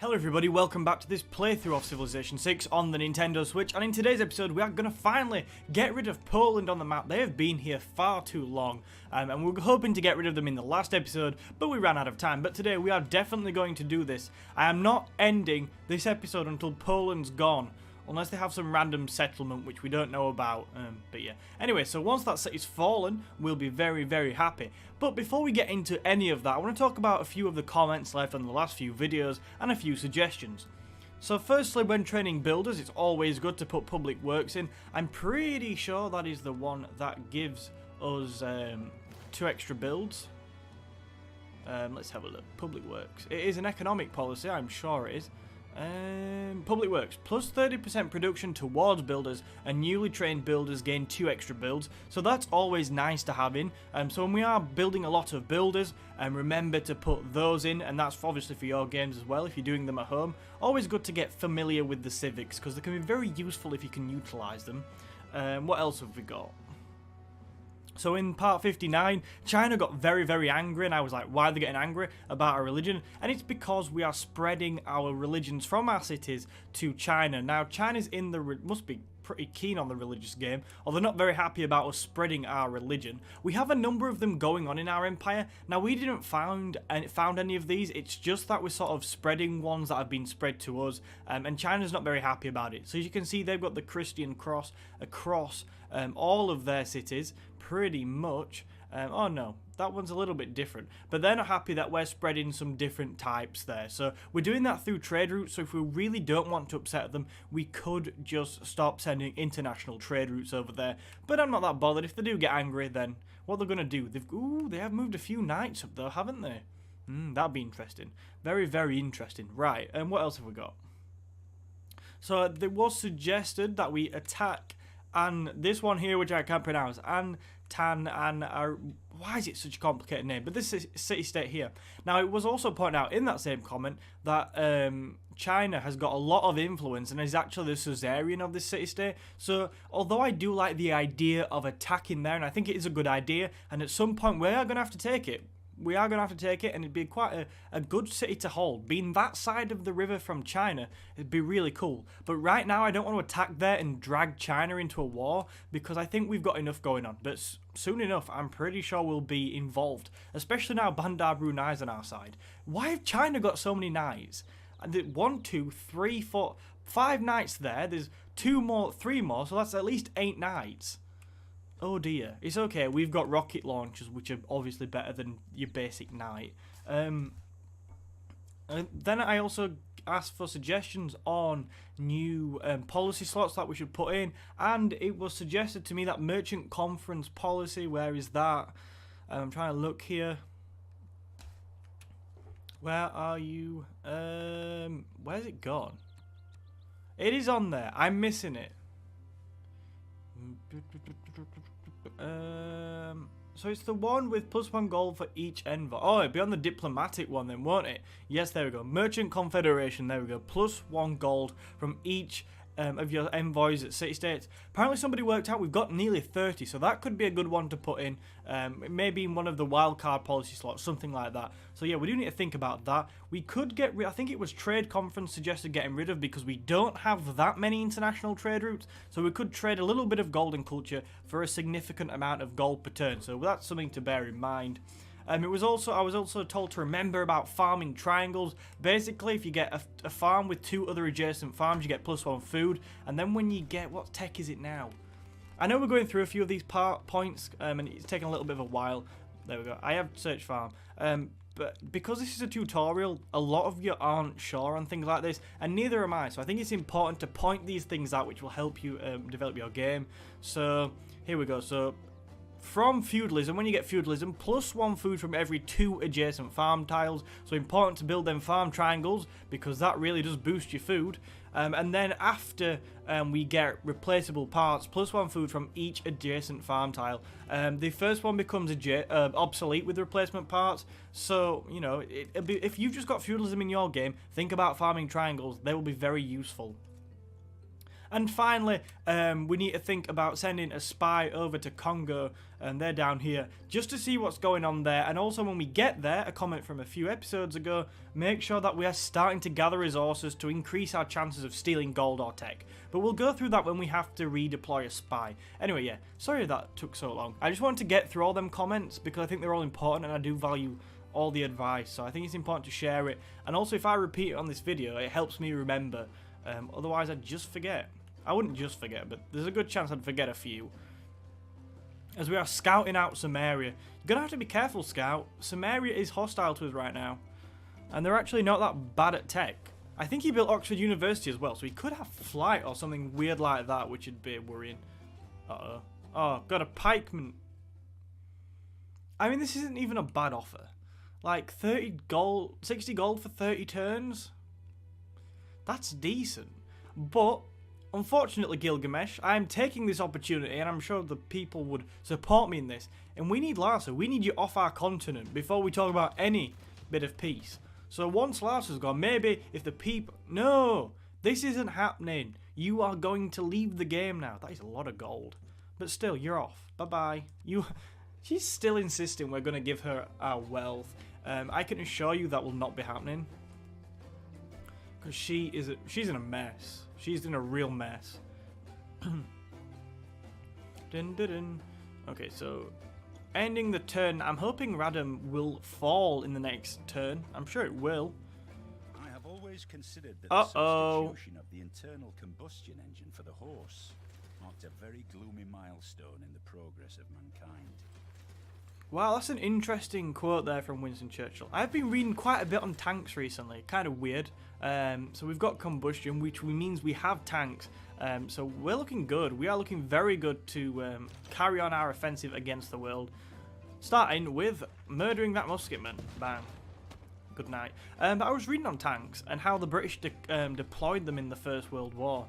Hello everybody, welcome back to this playthrough of Civilization 6 on the Nintendo Switch, and in today's episode we are going to finally get rid of Poland on the map. They have been here far too long, and we were hoping to get rid of them in the last episode, but we ran out of time. But today we are definitely going to do this. I am not ending this episode until Poland's gone, unless they have some random settlement which we don't know about, but yeah. Anyway, so once that city's fallen, we'll be very, very happy. But before we get into any of that, I want to talk about a few of the comments left on the last few videos and a few suggestions. So firstly, when training builders, it's always good to put public works in. I'm pretty sure that is the one that gives us 2 extra builds. Let's have a look. Public works. It is an economic policy, I'm sure it is. Public works, plus 30% production towards builders, and newly trained builders gain 2 extra builds, so that's always nice to have in. So when we are building a lot of builders, remember to put those in, and that's obviously for your games as well if you're doing them at home. Always good to get familiar with the civics, because they can be very useful if you can utilise them. What else have we got? So in part 59, China got very, very angry, and I was like, why are they getting angry about our religion? And it's because we are spreading our religions from our cities to China. Now, China's must be pretty keen on the religious game, or they're not very happy about us spreading our religion. We have a number of them going on in our empire. Now, we didn't found any of these. It's just that we're sort of spreading ones that have been spread to us, and China's not very happy about it. So as you can see, they've got the Christian cross across all of their cities, pretty much. Oh no, that one's a little bit different, but they're not happy that we're spreading some different types there. So we're doing that through trade routes, so if we really don't want to upset them, we could just stop sending international trade routes over there. But I'm not that bothered. If they do get angry, then what they're going to do, they have moved a few knights up though, haven't they? That'd be interesting. Very, very interesting. Right, and what else have we got? So there was suggested that we attack, and this one here, which I can't pronounce, why is it such a complicated name? But this is city-state here. Now, it was also pointed out in that same comment that China has got a lot of influence and is actually the suzerain of this city-state. So, although I do like the idea of attacking there, and I think it is a good idea, and at some point we are going to have to take it. We are going to have to take it, and it'd be quite a good city to hold. Being that side of the river from China, it'd be really cool. But right now, I don't want to attack there and drag China into a war, because I think we've got enough going on. But soon enough, I'm pretty sure we'll be involved, especially now Bandar Brunei's on our side. Why have China got so many knights? 1, 2, 3, 4, 5 knights there. There's 3 more, so that's at least 8 knights. Oh dear. It's okay, we've got rocket launchers, which are obviously better than your basic knight. And then I also asked for suggestions on new policy slots that we should put in, and it was suggested to me that merchant conference policy, where is that? I'm trying to look here. Where are you? Where's it gone? It is on there. I'm missing it. So it's the one with +1 gold for each envoy. Oh, it'd be on the diplomatic one then, won't it? Yes, there we go. Merchant Confederation, there we go. +1 gold from each of your envoys at city-states. Apparently somebody worked out we've got nearly 30, so that could be a good one to put in. Maybe in one of the wildcard policy slots, something like that. So yeah, we do need to think about that. We could get rid, I think it was Trade Conference suggested getting rid of, because we don't have that many international trade routes, so we could trade a little bit of gold and culture for a significant amount of gold per turn, so that's something to bear in mind. I was also told to remember about farming triangles. Basically, if you get a farm with 2 other adjacent farms, you get +1 food. And then when you get, what tech is it now? I know we're going through a few of these points, and it's taking a little bit of a while. There we go. I have search farm. But because this is a tutorial, a lot of you aren't sure on things like this, and neither am I. So I think it's important to point these things out, which will help you develop your game. So here we go. So from feudalism, when you get feudalism, +1 food from every 2 adjacent farm tiles. So important to build them farm triangles, because that really does boost your food. And then after we get replaceable parts, +1 food from each adjacent farm tile. The first one becomes obsolete with replacement parts. So, you know, if you've just got feudalism in your game, think about farming triangles. They will be very useful. And finally, we need to think about sending a spy over to Congo, and they're down here, just to see what's going on there. And also when we get there, a comment from a few episodes ago, make sure that we are starting to gather resources to increase our chances of stealing gold or tech. But we'll go through that when we have to redeploy a spy. Anyway, yeah, sorry that took so long. I just wanted to get through all them comments because I think they're all important and I do value all the advice. So I think it's important to share it. And also if I repeat it on this video, it helps me remember. Otherwise I'd just forget. I wouldn't just forget, but there's a good chance I'd forget a few. As we are scouting out Samaria. You're going to have to be careful, Scout. Samaria is hostile to us right now. And they're actually not that bad at tech. I think he built Oxford University as well, so he could have flight or something weird like that, which would be worrying. Uh-oh. Oh, got a pikeman. I mean, this isn't even a bad offer. Like, 30 gold, 60 gold for 30 turns? That's decent. But unfortunately, Gilgamesh, I am taking this opportunity, and I'm sure the people would support me in this. And we need Larsa. We need you off our continent before we talk about any bit of peace. So once Larsa's gone, maybe if the people... No! This isn't happening. You are going to leave the game now. That is a lot of gold. But still, you're off. Bye-bye. She's still insisting we're going to give her our wealth. I can assure you that will not be happening. Because she's in a mess. She's in a real mess. Dun, dun, dun. Okay, so ending the turn. I'm hoping Radom will fall in the next turn. I'm sure it will. I have always considered that the substitution of the internal combustion engine for the horse marked a very gloomy milestone in the progress of mankind. Wow, that's an interesting quote there from Winston Churchill. I've been reading quite a bit on tanks recently, kind of weird. So we've got combustion, which means we have tanks. So we're looking good. We are looking very good to carry on our offensive against the world. Starting with murdering that musketman. Bang. Good night. But I was reading on tanks and how the British deployed them in the First World War.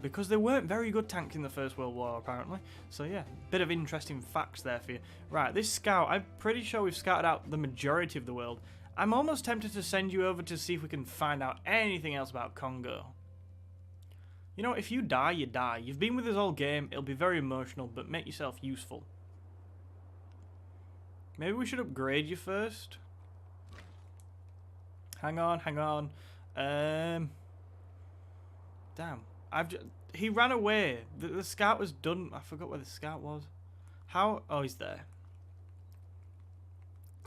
Because they weren't very good tanks in the First World War, apparently. So yeah, bit of interesting facts there for you. Right, this scout, I'm pretty sure we've scouted out the majority of the world. I'm almost tempted to send you over to see if we can find out anything else about Congo. You know, if you die, you die. You've been with us all game, it'll be very emotional, but make yourself useful. Maybe we should upgrade you first. Hang on, hang on. Damn. He ran away. The scout was done. I forgot where the scout was. How? Oh, he's there.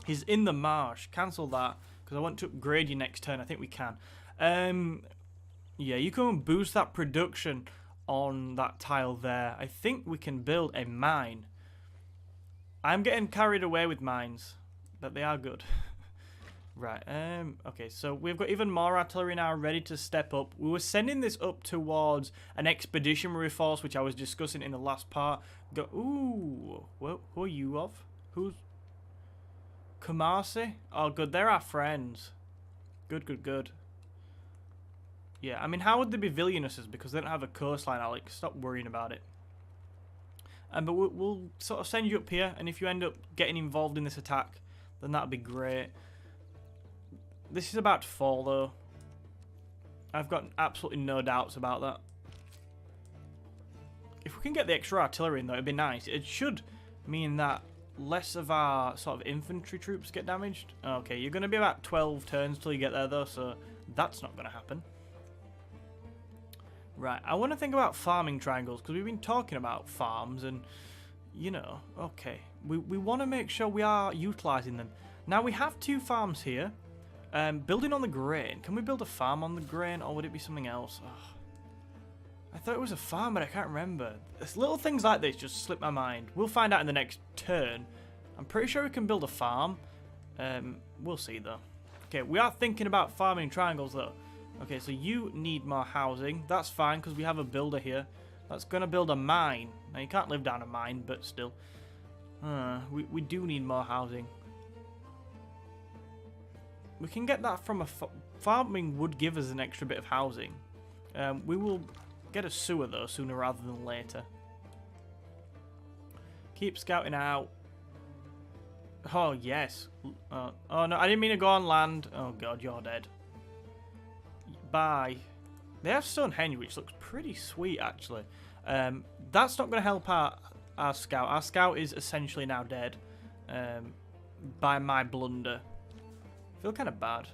He's in the marsh. Cancel that because I want to upgrade you next turn. I think we can. Yeah, you can boost that production on that tile there. I think we can build a mine. I'm getting carried away with mines, but they are good. Right, okay, so we've got even more artillery now ready to step up. We were sending this up towards an expeditionary force, which I was discussing in the last part. Ooh, well, who are you of? Who's... Kumasi? Oh, good, they're our friends. Good, good, good. Yeah, I mean, how would they be villainuses? Because they don't have a coastline, Alex. Stop worrying about it. But we'll sort of send you up here, and if you end up getting involved in this attack, then that'd be great. This is about to fall, though. I've got absolutely no doubts about that. If we can get the extra artillery in, though, it'd be nice. It should mean that less of our sort of infantry troops get damaged. Okay, you're going to be about 12 turns till you get there, though, so that's not going to happen. Right, I want to think about farming triangles, because we've been talking about farms, and, you know, okay. We want to make sure we are utilising them. Now, we have 2 farms here. Building on the grain. Can we build a farm on the grain, or would it be something else? Oh, I thought it was a farm, but I can't remember. Little things like this just slip my mind. We'll find out in the next turn. I'm pretty sure we can build a farm. We'll see, though. Okay, we are thinking about farming triangles, though. Okay, so you need more housing. That's fine, because we have a builder here. That's going to build a mine. Now, you can't live down a mine, but still. We do need more housing. We can get that from a... Farming would give us an extra bit of housing. We will get a sewer, though, sooner rather than later. Keep scouting out. Oh, yes. Oh, no, I didn't mean to go on land. Oh, God, you're dead. Bye. They have Stonehenge, which looks pretty sweet, actually. That's not going to help our scout. Our scout is essentially now dead by my blunder. I feel kind of bad.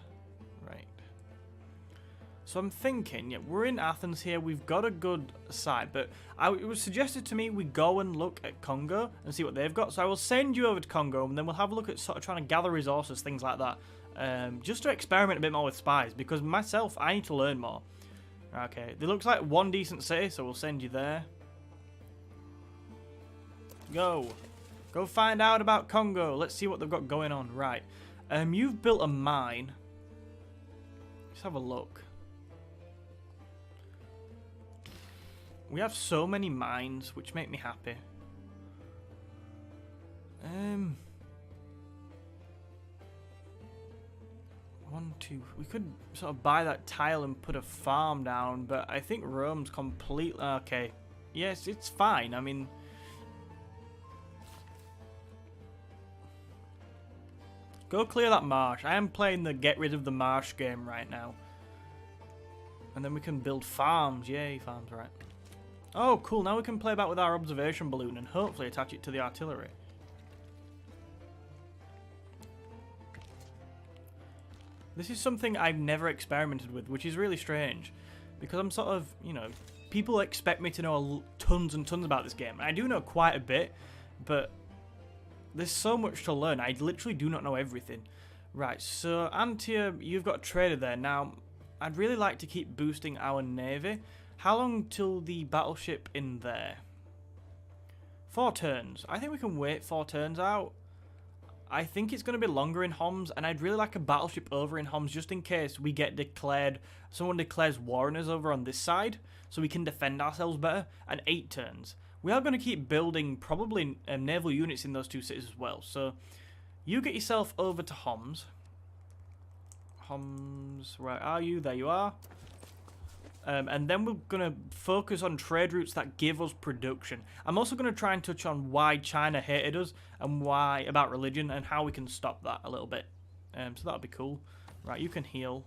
Right. So I'm thinking, yeah, we're in Athens here. We've got a good site, but it was suggested to me we go and look at Congo and see what they've got. So I will send you over to Congo, and then we'll have a look at sort of trying to gather resources, things like that. Just to experiment a bit more with spies, because myself, I need to learn more. Okay, it looks like one decent city, so we'll send you there. Go find out about Congo. Let's see what they've got going on. Right, you've built a mine. Let's have a look. We have so many mines, which make me happy. One, two. We could sort of buy that tile and put a farm down, but I think Rome's completely okay. Yes, it's fine. I mean, go clear that marsh. I am playing the get rid of the marsh game right now, and then we can build farms. Yay, farms! Right. Oh, cool. Now we can play about with our observation balloon and hopefully attach it to the artillery. This is something I've never experimented with, which is really strange. Because I'm sort of, you know, people expect me to know tons and tons about this game. I do know quite a bit, but there's so much to learn. I literally do not know everything. Right, so Antia, you've got a trader there. Now, I'd really like to keep boosting our navy. How long till the battleship in there? 4 turns. I think we can wait 4 turns out. I think it's going to be longer in Homs, and I'd really like a battleship over in Homs just in case we get declared, someone declares war on us over on this side, so we can defend ourselves better, and 8 turns. We are going to keep building probably naval units in those 2 cities as well, so you get yourself over to Homs. Homs, where are you? There you are. And then we're going to focus on trade routes that give us production. I'm also going to try and touch on why China hated us and why about religion and how we can stop that a little bit. So that'll be cool. Right, you can heal.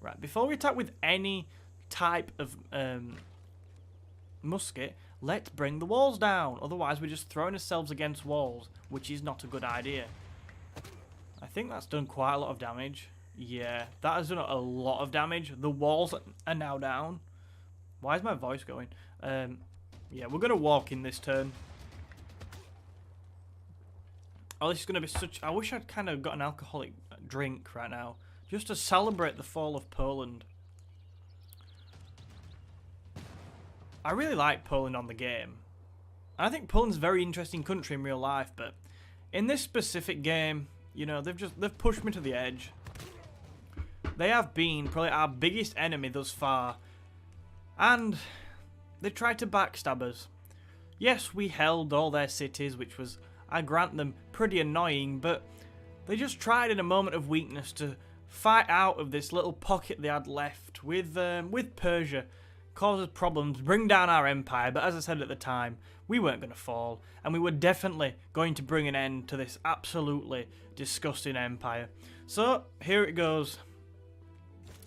Right, before we attack with any type of musket, let's bring the walls down. Otherwise, we're just throwing ourselves against walls, which is not a good idea. I think that's done quite a lot of damage. Yeah, that has done a lot of damage. The walls are now down. Why is my voice going? Yeah, we're going to walk in this turn. Oh, this is going to be such... I wish I'd kind of got an alcoholic drink right now. Just to celebrate the fall of Poland. I really like Poland on the game. I think Poland's a very interesting country in real life, but in this specific game, you know, they've pushed me to the edge. They have been probably our biggest enemy thus far, and they tried to backstab us. Yes, we held all their cities, which was, I grant them, pretty annoying, but they just tried in a moment of weakness to fight out of this little pocket they had left with Persia, cause us problems, bring down our empire, but as I said at the time, we weren't going to fall, and we were definitely going to bring an end to this absolutely disgusting empire. So, here it goes.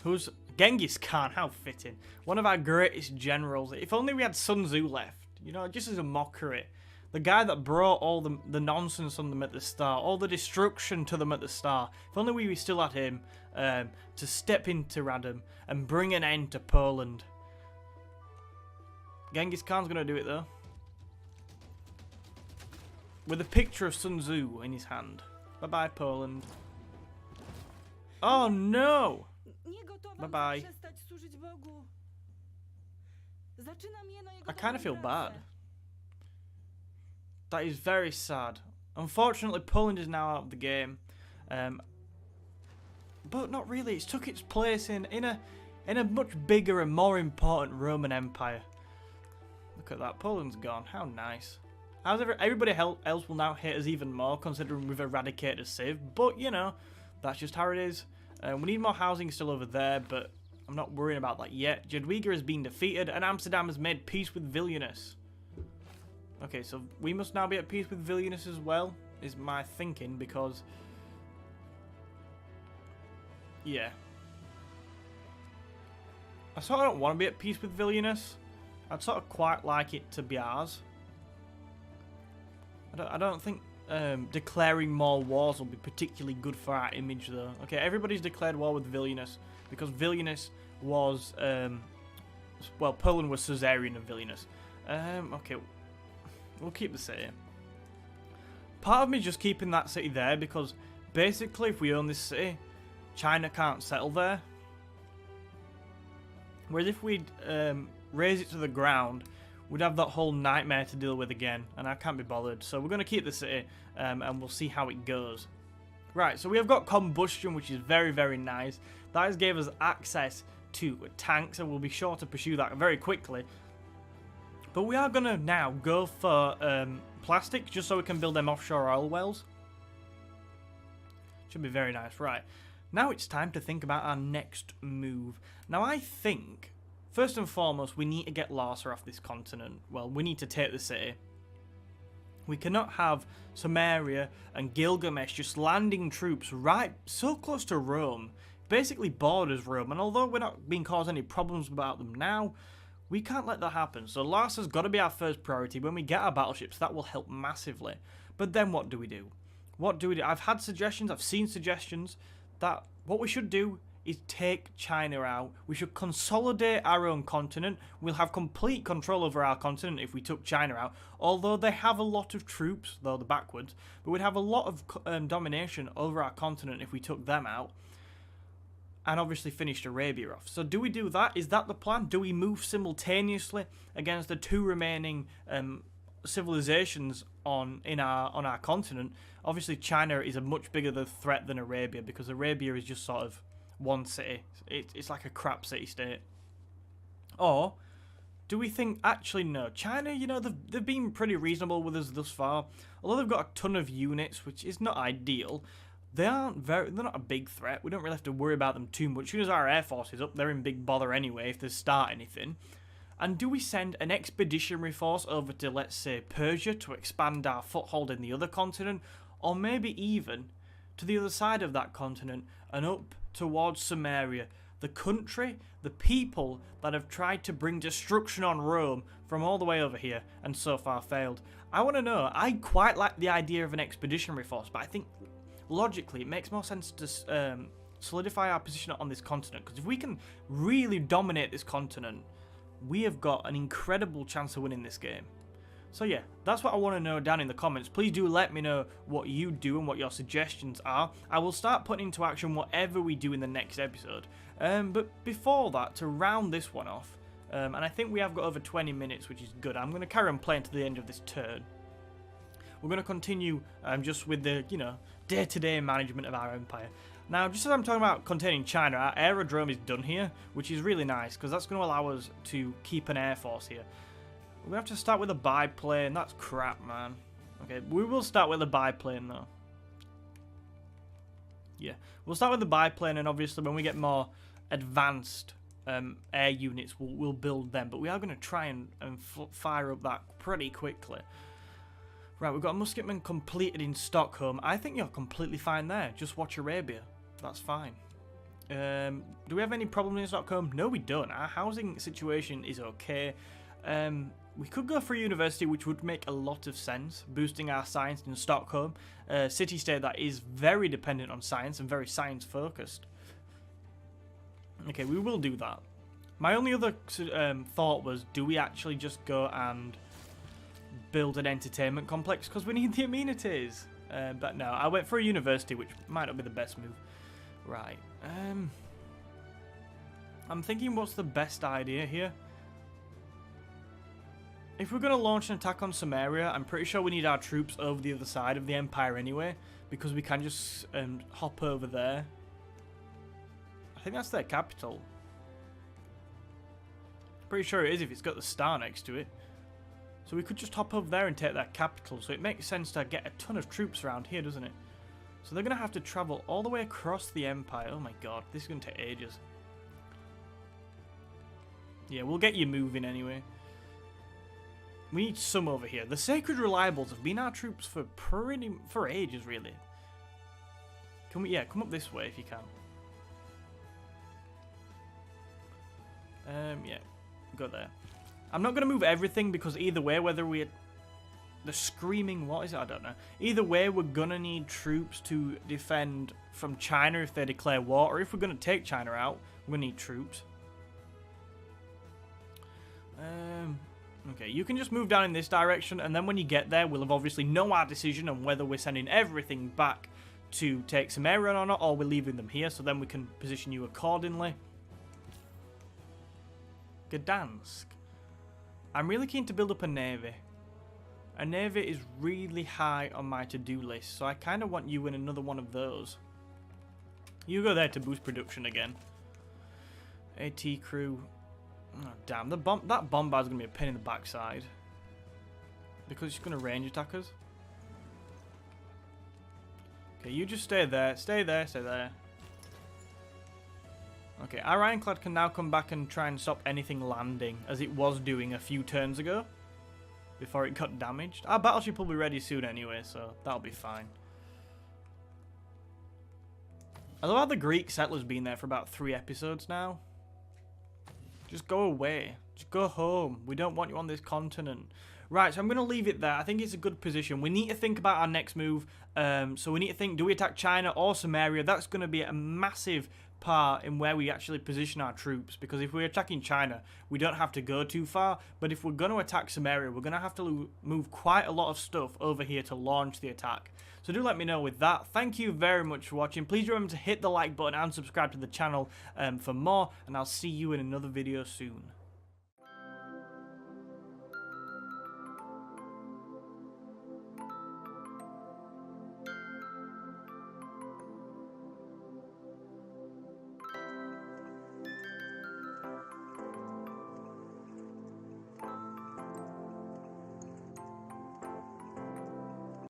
Who's Genghis Khan? How fitting. One of our greatest generals. If only we had Sun Tzu left. You know, just as a mockery. The guy that brought all the nonsense on them at the start. All the destruction to them at the start. If only we still had him to step into Radom and bring an end to Poland. Genghis Khan's going to do it though. With a picture of Sun Tzu in his hand. Bye-bye, Poland. Oh no! Bye-bye. I kind of feel bad. That is very sad. Unfortunately, Poland is now out of the game. But not really. It's took its place in a much bigger and more important Roman Empire. Look at that. Poland's gone. How nice. Everybody else will now hate us even more, considering we've eradicated a civ. But, you know, that's just how it is. We need more housing still over there, but I'm not worrying about that yet. Jadwiga has been defeated, and Amsterdam has made peace with Vilnius. Okay, so we must now be at peace with Vilnius as well, is my thinking, because... yeah. I sort of don't want to be at peace with Vilnius. I'd sort of quite like it to be ours. I don't think declaring more wars will be particularly good for our image, though. Okay, everybody's declared war with Vilnius because Vilnius was, well, Poland was suzerain of Vilnius. Okay, we'll keep the city. Part of me just keeping that city there because basically, if we own this city, China can't settle there. Whereas if we raise it to the ground, we'd have that whole nightmare to deal with again, and I can't be bothered. So we're going to keep the city, and we'll see how it goes. Right, so we have got combustion, which is very, very nice. That has gave us access to tanks, and we'll be sure to pursue that very quickly. But we are going to now go for plastic, just so we can build them offshore oil wells. Should be very nice. Right, now it's time to think about our next move. Now I think, first and foremost, we need to get Larsa off this continent. Well, we need to take the city. We cannot have Samaria and Gilgamesh just landing troops right so close to Rome. Basically borders Rome, and although we're not being caused any problems about them now, we can't let that happen. So Larsa's got to be our first priority. When we get our battleships, that will help massively. But then what do we do? What do we do? I've had suggestions, I've seen suggestions that what we should do is take China out. We should consolidate our own continent. We'll have complete control over our continent if we took China out. Although they have a lot of troops, though they're backwards, but we'd have a lot of domination over our continent if we took them out. And obviously finished Arabia off. So do we do that? Is that the plan? Do we move simultaneously against the two remaining civilizations on our continent? Obviously China is a much bigger threat than Arabia, because Arabia is just sort of one city. It's like a crap city-state. Or do we think, actually no, China, you know, they've been pretty reasonable with us thus far. Although they've got a ton of units, which is not ideal, they're not a big threat. We don't really have to worry about them too much. As soon as our air force is up, they're in big bother anyway if they start anything. And do we send an expeditionary force over to, let's say, Persia to expand our foothold in the other continent? Or maybe even to the other side of that continent and up towards Samaria, the country, the people that have tried to bring destruction on Rome from all the way over here and so far failed? I want to know. I quite like the idea of an expeditionary force, but I think logically it makes more sense to solidify our position on this continent, because if we can really dominate this continent, we have got an incredible chance of winning this game. So yeah, that's what I want to know down in the comments. Please do let me know what you do and what your suggestions are. I will start putting into action whatever we do in the next episode. But before that, to round this one off, and I think we have got over 20 minutes, which is good. I'm going to carry on playing to the end of this turn. We're going to continue just with the, you know, day-to-day management of our empire. Now, just as I'm talking about containing China, our aerodrome is done here, which is really nice, because that's going to allow us to keep an air force here. We have to start with a biplane. That's crap, man. Okay, we will start with a biplane, though. Yeah, we'll start with the biplane, and obviously when we get more advanced air units, we'll build them. But we are going to try and fire up that pretty quickly. Right, we've got a musketman completed in Stockholm. I think you're completely fine there. Just watch Arabia. That's fine. Do we have any problems in Stockholm? No, we don't. Our housing situation is okay. We could go for a university, which would make a lot of sense, boosting our science in Stockholm, a city-state that is very dependent on science and very science-focused. Okay, we will do that. My only other thought was, do we actually just go and build an entertainment complex, because we need the amenities? But no, I went for a university, which might not be the best move. Right. I'm thinking, what's the best idea here? If we're going to launch an attack on Samaria, I'm pretty sure we need our troops over the other side of the empire anyway, because we can just hop over there. I think that's their capital. Pretty sure it is if it's got the star next to it. So we could just hop over there and take their capital. So it makes sense to get a ton of troops around here, doesn't it? So they're going to have to travel all the way across the empire. Oh my god, this is going to take ages. Yeah, we'll get you moving anyway. We need some over here. The Sacred Reliables have been our troops for ages, really. Can we? Yeah, come up this way if you can. Yeah, go there. I'm not going to move everything because either way, whether we're... The screaming, what is it? I don't know. Either way, we're going to need troops to defend from China if they declare war. Or if we're going to take China out, we're going to need troops. Okay, you can just move down in this direction. And then when you get there, we'll have obviously know our decision on whether we're sending everything back to take some area or not. Or we're leaving them here. So then we can position you accordingly. Gdansk. I'm really keen to build up a navy. A navy is really high on my to-do list, so I kind of want you in another one of those. You go there to boost production again. AT crew. Oh, damn, that bombard's going to be a pain in the backside. Because it's going to range attack us. Okay, you just stay there. Stay there, stay there. Okay, our ironclad can now come back and try and stop anything landing, as it was doing a few turns ago. Before it got damaged. Our battleship will be ready soon anyway, so that'll be fine. I love how the Greek settlers been there for about 3 episodes now. Just go away. Just go home. We don't want you on this continent. Right, so I'm going to leave it there. I think it's a good position. We need to think about our next move. So we need to think, do we attack China or Samaria? That's going to be a massive part in where we actually position our troops, because if we're attacking China, we don't have to go too far, but if we're going to attack Samaria, we're going to have to move quite a lot of stuff over here to launch the attack. So do let me know with that. Thank you very much for watching. Please remember to hit the like button and subscribe to the channel for more, and I'll see you in another video soon.